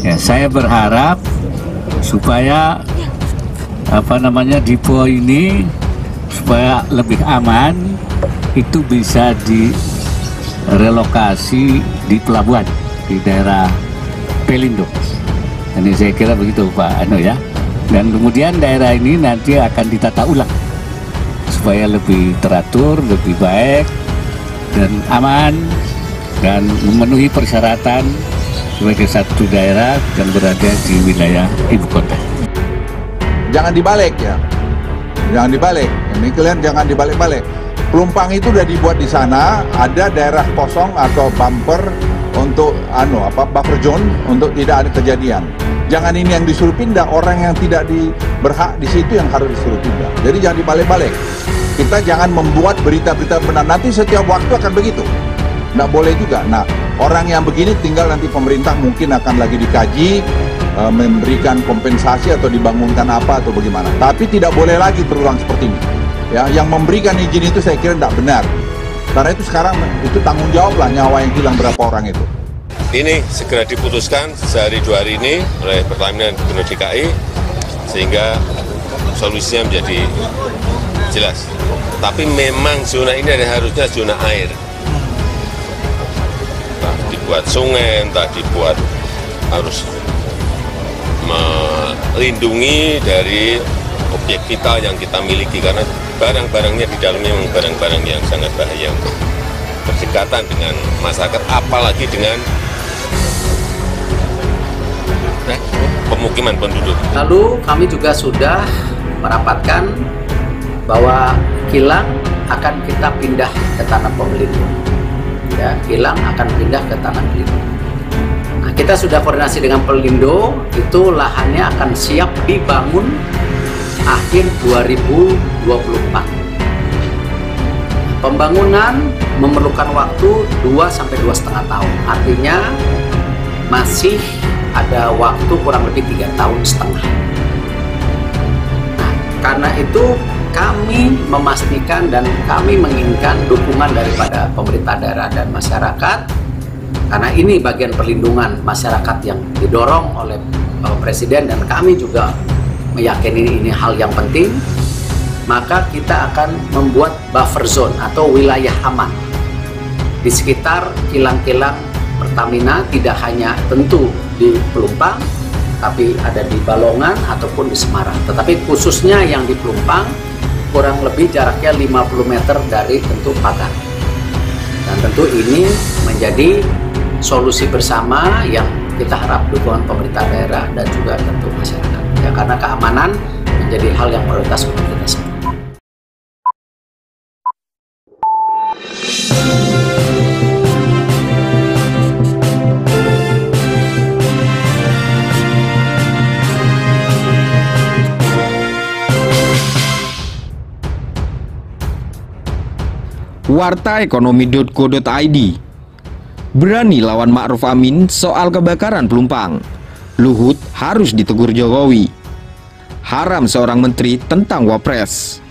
Ya, saya berharap supaya depo ini supaya lebih aman itu bisa direlokasi di pelabuhan di daerah Pelindo. Ini saya kira begitu Pak Ano ya. Dan kemudian daerah ini nanti akan ditata ulang supaya lebih teratur, lebih baik dan aman dan memenuhi persyaratan sebagai satu daerah yang berada di wilayah ibu kota. Jangan dibalik ya, jangan dibalik. Ini kalian jangan dibalik-balik. Pelumpang itu udah dibuat di sana, ada daerah kosong atau bumper untuk buffer zone untuk tidak ada kejadian. Jangan ini yang disuruh pindah, orang yang tidak berhak di situ yang harus disuruh pindah. Jadi jangan dibalik-balik. Kita jangan membuat berita-berita benar. Nanti setiap waktu akan begitu. Nggak boleh juga. Nah, orang yang begini tinggal nanti pemerintah mungkin akan lagi dikaji, memberikan kompensasi atau dibangunkan apa atau bagaimana. Tapi tidak boleh lagi terulang seperti ini. Ya, yang memberikan izin itu saya kira tidak benar. Karena itu sekarang itu tanggung jawab lah nyawa yang hilang berapa orang itu. Ini segera diputuskan sehari 2 hari ini oleh Pertamina dan Gubernur DKI sehingga solusinya menjadi jelas. Tapi memang zona ini harusnya zona air. Entah dibuat sungai, entah dibuat harus melindungi dari objek vital yang kita miliki karena barang-barangnya di dalamnya memang barang-barang yang sangat bahaya untuk berdekatan dengan masyarakat, apalagi dengan pemukiman penduduk. Lalu kami juga sudah merapatkan bahwa kilang akan kita pindah ke tanah pelindung. Ya, kilang akan pindah ke tanah pelindung. Nah, kita sudah koordinasi dengan Pelindo, itu lahannya akan siap dibangun akhir 2024. Pembangunan memerlukan waktu 2-2,5 tahun. Artinya masih ada waktu kurang lebih 3,5 tahun. Nah, karena itu kami memastikan dan kami menginginkan dukungan daripada pemerintah daerah dan masyarakat, karena ini bagian perlindungan masyarakat yang didorong oleh Presiden dan kami juga meyakini ini hal yang penting. Maka kita akan membuat buffer zone atau wilayah aman di sekitar kilang-kilang Pertamina, tidak hanya tentu di Pelumpang, tapi ada di Balongan ataupun di Semarang. Tetapi khususnya yang di Pelumpang kurang lebih jaraknya 50 meter dari tentu pagar. Dan tentu ini menjadi solusi bersama yang kita harap dukungan pemerintah daerah dan juga tentu masyarakat. Ya, karena keamanan menjadi hal yang prioritas untuk kita semua. Wartaekonomi.co.id. Berani lawan Ma'ruf Amin soal kebakaran Pelumpang. Luhut harus ditegur Jokowi. Haram seorang menteri tentang Wapres.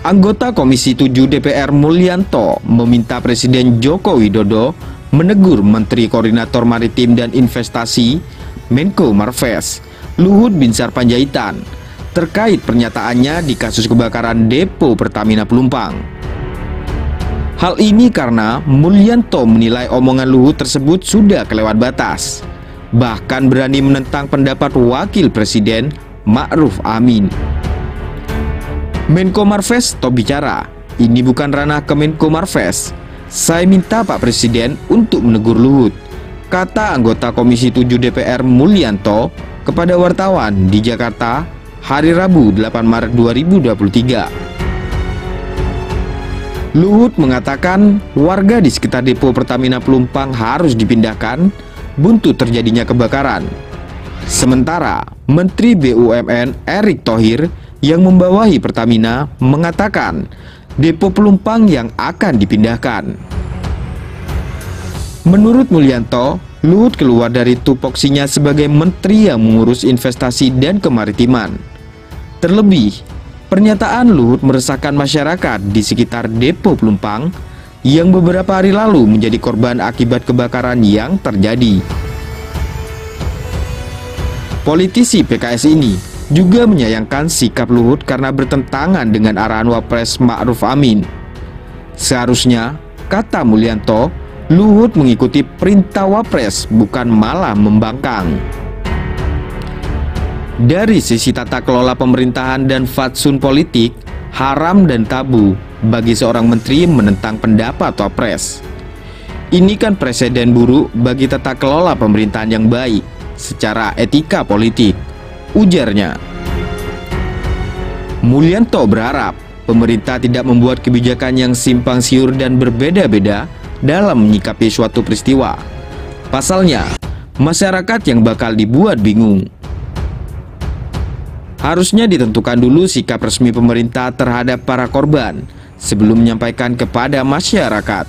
Anggota Komisi 7 DPR Mulyanto meminta Presiden Joko Widodo menegur Menteri Koordinator Maritim dan Investasi Menko Marves Luhut Binsar Panjaitan terkait pernyataannya di kasus kebakaran depo Pertamina Pelumpang. Hal ini karena Mulyanto menilai omongan Luhut tersebut sudah kelewat batas, bahkan berani menentang pendapat Wakil Presiden Ma'ruf Amin. Menko Marves top bicara, ini bukan ranah Kemenko Marves. Saya minta Pak Presiden untuk menegur Luhut, kata anggota Komisi 7 DPR Mulyanto kepada wartawan di Jakarta hari Rabu 8 Maret 2023. Luhut mengatakan warga di sekitar depo Pertamina Pelumpang harus dipindahkan buntut terjadinya kebakaran. Sementara Menteri BUMN Erick Thohir yang membawahi Pertamina mengatakan depo Pelumpang yang akan dipindahkan. Menurut Mulyanto, Luhut keluar dari tupoksinya sebagai menteri yang mengurus investasi dan kemaritiman. Terlebih, pernyataan Luhut meresahkan masyarakat di sekitar depo Pelumpang yang beberapa hari lalu menjadi korban akibat kebakaran yang terjadi. Politisi PKS ini juga menyayangkan sikap Luhut karena bertentangan dengan arahan Wapres Ma'ruf Amin. Seharusnya, kata Mulyanto, Luhut mengikuti perintah Wapres, bukan malah membangkang. Dari sisi tata kelola pemerintahan dan fatsun politik, haram dan tabu bagi seorang menteri menentang pendapat Wapres. Ini kan presiden buruk bagi tata kelola pemerintahan yang baik secara etika politik, ujarnya. Mulyanto berharap pemerintah tidak membuat kebijakan yang simpang siur dan berbeda-beda dalam menyikapi suatu peristiwa. Pasalnya, masyarakat yang bakal dibuat bingung. Harusnya ditentukan dulu sikap resmi pemerintah terhadap para korban sebelum menyampaikan kepada masyarakat.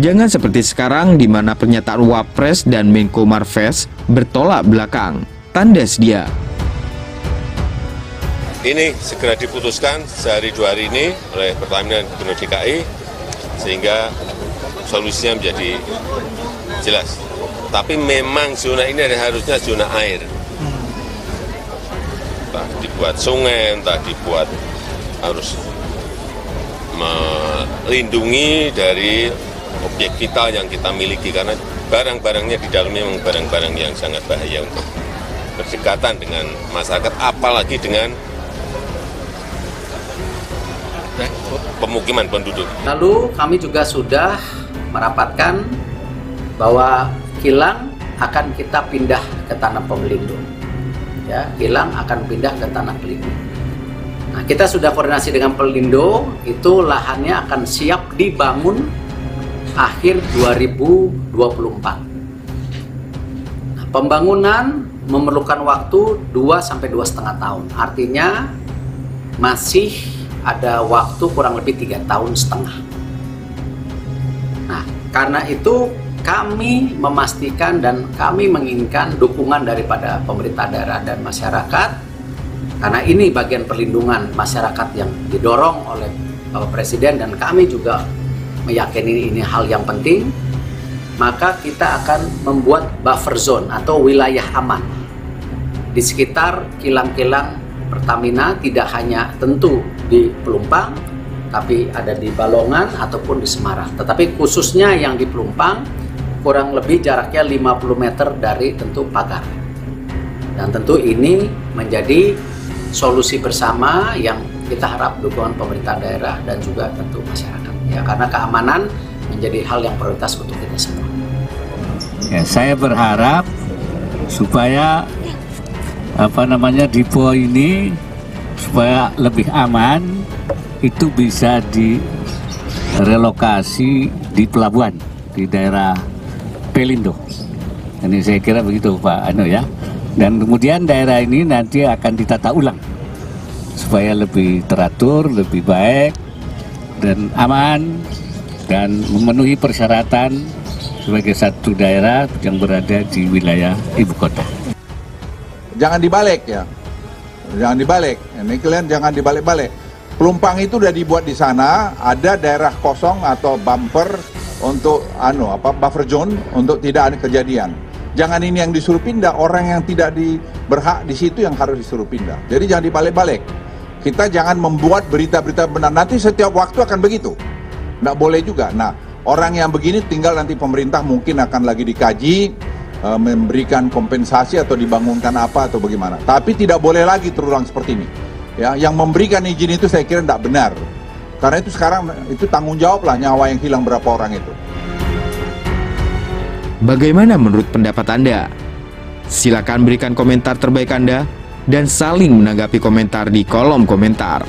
Jangan seperti sekarang di mana pernyataan Wapres dan Menko Marves bertolak belakang, tandas dia. Ini segera diputuskan sehari 2 hari ini oleh Pertamina dan Gubernur DKI sehingga solusinya menjadi jelas. Tapi memang zona ini harusnya zona air. Entah dibuat sungai, entah dibuat harus melindungi dari objek vital yang kita miliki karena barang-barangnya di dalamnya memang barang-barang yang sangat bahaya untuk berdekatan dengan masyarakat, apalagi dengan pemukiman penduduk. Lalu kami juga sudah merapatkan bahwa kilang akan kita pindah ke tanah pelindung. Ya, kilang akan pindah ke tanah pelindung. Nah, kita sudah koordinasi dengan Pelindo, itu lahannya akan siap dibangun akhir 2024. Nah, pembangunan memerlukan waktu 2-2,5 tahun. Artinya masih ada waktu kurang lebih 3,5 tahun. Nah, karena itu kami memastikan dan kami menginginkan dukungan daripada pemerintah daerah dan masyarakat, karena ini bagian perlindungan masyarakat yang didorong oleh Bapak Presiden dan kami juga meyakini ini hal yang penting. Maka kita akan membuat buffer zone atau wilayah aman di sekitar kilang-kilang Pertamina, tidak hanya tentu di Pelumpang, tapi ada di Balongan ataupun di Semarang. Tetapi khususnya yang di Pelumpang kurang lebih jaraknya 50 meter dari tentu pagar. Dan tentu ini menjadi solusi bersama yang kita harap dukungan pemerintah daerah dan juga tentu masyarakat. Ya, karena keamanan menjadi hal yang prioritas untuk kita semua. Ya, saya berharap supaya depo ini supaya lebih aman itu bisa direlokasi di pelabuhan di daerah Pelindo. Ini saya kira begitu Pak ya. Dan kemudian daerah ini nanti akan ditata ulang supaya lebih teratur, lebih baik dan aman dan memenuhi persyaratan sebagai satu daerah yang berada di wilayah ibu kota. Jangan dibalik ya, jangan dibalik. Ini kalian jangan dibalik-balik. Pelumpang itu udah dibuat di sana, ada daerah kosong atau bumper untuk buffer zone untuk tidak ada kejadian. Jangan ini yang disuruh pindah, orang yang tidak berhak di situ yang harus disuruh pindah. Jadi jangan dibalik-balik. Kita jangan membuat berita-berita benar. Nanti setiap waktu akan begitu. Nggak boleh juga. Nah, orang yang begini tinggal nanti pemerintah mungkin akan lagi dikaji, memberikan kompensasi atau dibangunkan apa atau bagaimana. Tapi tidak boleh lagi terulang seperti ini. Ya, yang memberikan izin itu saya kira tidak benar. Karena itu sekarang itu tanggung jawab lah nyawa yang hilang berapa orang itu. Bagaimana menurut pendapat Anda? Silakan berikan komentar terbaik Anda dan saling menanggapi komentar di kolom komentar.